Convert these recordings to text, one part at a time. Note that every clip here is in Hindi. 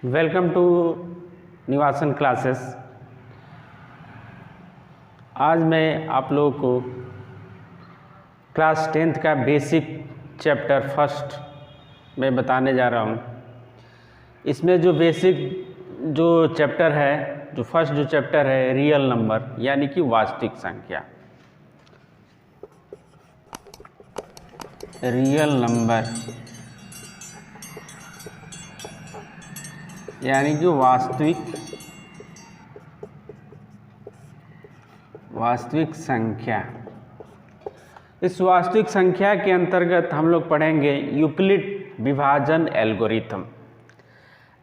Welcome to Nivasan classes. आज मैं आप लोगों को क्लास 10th का बेसिक चैप्टर फर्स्ट में बताने जा रहा हूँ। इसमें जो बेसिक जो चैप्टर है, जो फर्स्ट जो चैप्टर है रियल नंबर यानी कि वास्तविक संख्या। रियल नंबर यानी कि वास्तविक संख्या। इस वास्तविक संख्या के अंतर्गत हम लोग पढ़ेंगे यूक्लिड विभाजन एल्गोरिथम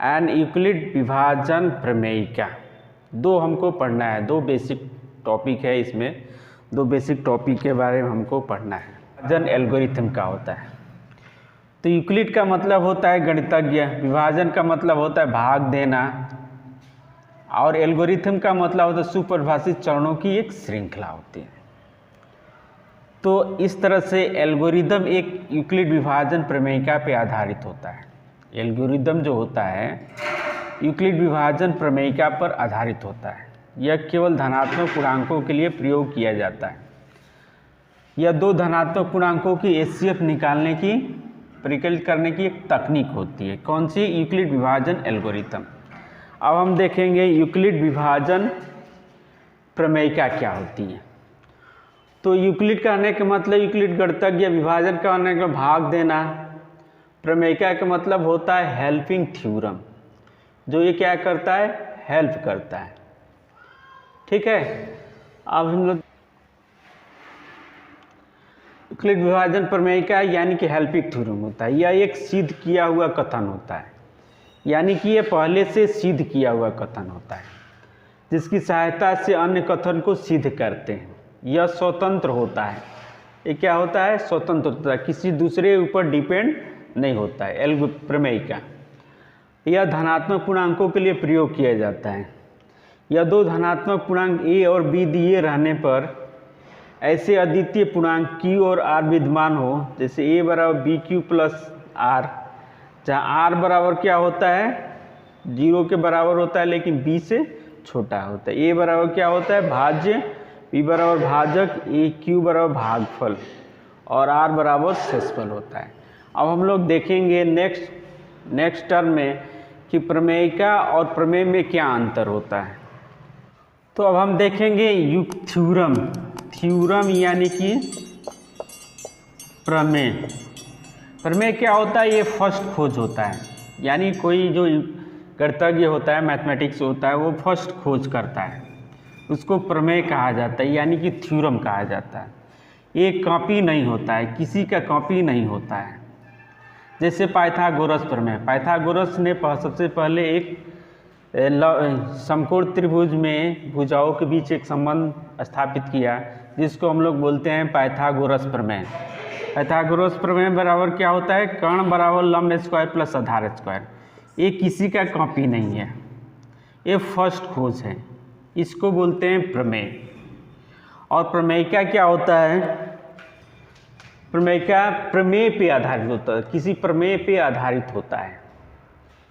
एंड यूक्लिड विभाजन प्रमेयिका। दो हमको पढ़ना है, दो बेसिक टॉपिक है। इसमें दो बेसिक टॉपिक के बारे में हमको पढ़ना है। विभाजन एल्गोरिथम क्या होता है? तो यूक्लिड का मतलब होता है गणितज्ञ, विभाजन का मतलब होता है भाग देना, और एल्गोरिथम का मतलब होता है सुपरिभाषित चरणों की एक श्रृंखला होती है। तो इस तरह से एल्गोरिथम एक यूक्लिड विभाजन प्रमेयिका पे आधारित होता है। एल्गोरिथम जो होता है यूक्लिड विभाजन प्रमेयिका पर आधारित होता है। यह केवल धनात्मक पूर्णांकों के लिए प्रयोग किया जाता है। यह दो धनात्मक पूर्णांकों की एचसीएफ निकालने की परिकलित करने की एक तकनीक होती है। कौन सी? यूक्लिड विभाजन एल्गोरिथम। अब हम देखेंगे यूक्लिड विभाजन प्रमेयिका क्या होती है। तो यूक्लिड कहने का मतलब यूक्लिड गणितज्ञ, विभाजन कहने का भाग देना, प्रमेयिका का मतलब होता है हेल्पिंग थ्योरम, जो ये क्या करता है? हेल्प करता है। ठीक है। अब हम लोग यूक्लिड विभाजन प्रमेयिका यानी कि हेल्पिंग थ्योरम होता है। यह एक सिद्ध किया हुआ कथन होता है, यानी कि यह पहले से सिद्ध किया हुआ कथन होता है, जिसकी सहायता से अन्य कथन को सिद्ध करते हैं। यह स्वतंत्र होता है। ये क्या होता है? स्वतंत्र होता है, किसी दूसरे ऊपर डिपेंड नहीं होता है। प्रमेयिका यह धनात्मक पूर्णांकों के लिए प्रयोग किया जाता है। यह दो धनात्मक पूर्णांक ए और बी दिए रहने पर ऐसे अद्वितीय पूर्णांक क्यू और आर विद्यमान हो, जैसे ए बराबर बी क्यू प्लस आर, जहाँ आर बराबर क्या होता है? 0 के बराबर होता है, लेकिन बी से छोटा होता है। ए बराबर क्या होता है? भाज्य, बी बराबर भाजक, ए क्यू बराबर भागफल, और आर बराबर शेषफल होता है। अब हम लोग देखेंगे नेक्स्ट टर्म में कि प्रमेयिका और प्रमेय में क्या अंतर होता है। तो अब हम देखेंगे थ्योरम यानी कि प्रमेय। प्रमेय क्या होता है? ये फर्स्ट खोज होता है, यानी कोई जो गणितज्ञ होता है, मैथमेटिक्स होता है, वो फर्स्ट खोज करता है, उसको प्रमेय कहा जाता है, यानी कि थ्योरम कहा जाता है। एक कॉपी नहीं होता है, किसी का कॉपी नहीं होता है। जैसे पाइथागोरस प्रमेय। पाइथागोरस ने सबसे पहले एक समकोण त्रिभुज में भुजाओं के बीच एक संबंध स्थापित किया, जिसको हम लोग बोलते हैं पाइथागोरस प्रमेय। पाइथागोरस प्रमेय बराबर क्या होता है? कर्ण बराबर लंब स्क्वायर प्लस आधार स्क्वायर। ये किसी का कॉपी नहीं है, ये फर्स्ट खोज है, इसको बोलते हैं प्रमेय। और प्रमेयिका क्या होता है? प्रमेयिका प्रमेय पे आधारित होता है, किसी प्रमेय पे आधारित होता है।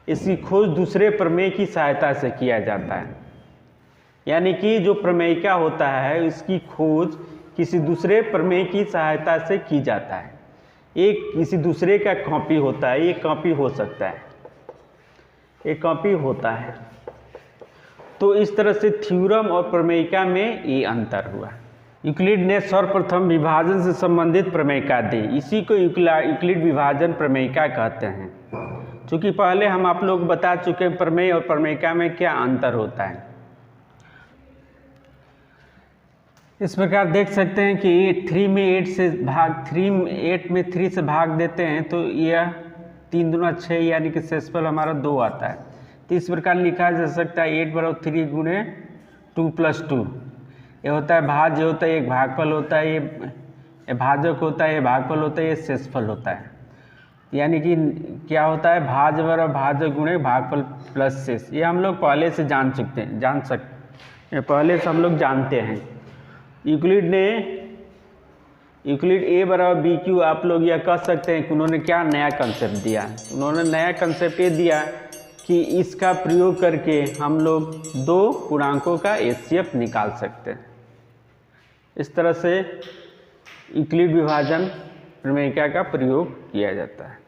इसकी खोज दूसरे प्रमेय की सहायता से किया जाता है, यानी कि जो प्रमेयिका होता है उसकी खोज किसी दूसरे प्रमेय की सहायता से की जाता है। एक किसी दूसरे का कॉपी होता है, ये कॉपी हो सकता है, एक कॉपी होता है। तो इस तरह से थ्योरम और प्रमेयिका में ये अंतर हुआ। यूक्लिड ने सर्वप्रथम विभाजन से संबंधित प्रमेयिका दी, इसी को यूक्लिड विभाजन प्रमेयिका कहते हैं। चूँकि पहले हम आप लोग बता चुके हैं प्रमेय और प्रमेयिका में क्या अंतर होता है। इस प्रकार देख सकते हैं कि 3 में 8 में 3 से भाग देते हैं, तो यह 3 दूना 6 यानी कि शेषफल हमारा 2 आता है। तो इस प्रकार लिखा जा सकता है 8 बराबर 3 गुणे 2 + 2। ये होता है भाज्य, होता है, एक भागफल होता है, ये भाजक होता है, ये भागफल होता है, ये शेषफल होता है। यानी कि क्या होता है? भाज्य बराबर भाजक गुणे भागफल प्लस शेष। ये हम लोग पहले से पहले से हम लोग जानते हैं। यूक्लिड ए बराबर बी क्यू, आप लोग यह कह सकते हैं कि उन्होंने क्या नया कंसेप्ट दिया। उन्होंने नया कंसेप्ट ये दिया कि इसका प्रयोग करके हम लोग दो पूर्णांकों का HCF निकाल सकते हैं। इस तरह से यूक्लिड विभाजन प्रमेय का प्रयोग किया जाता है।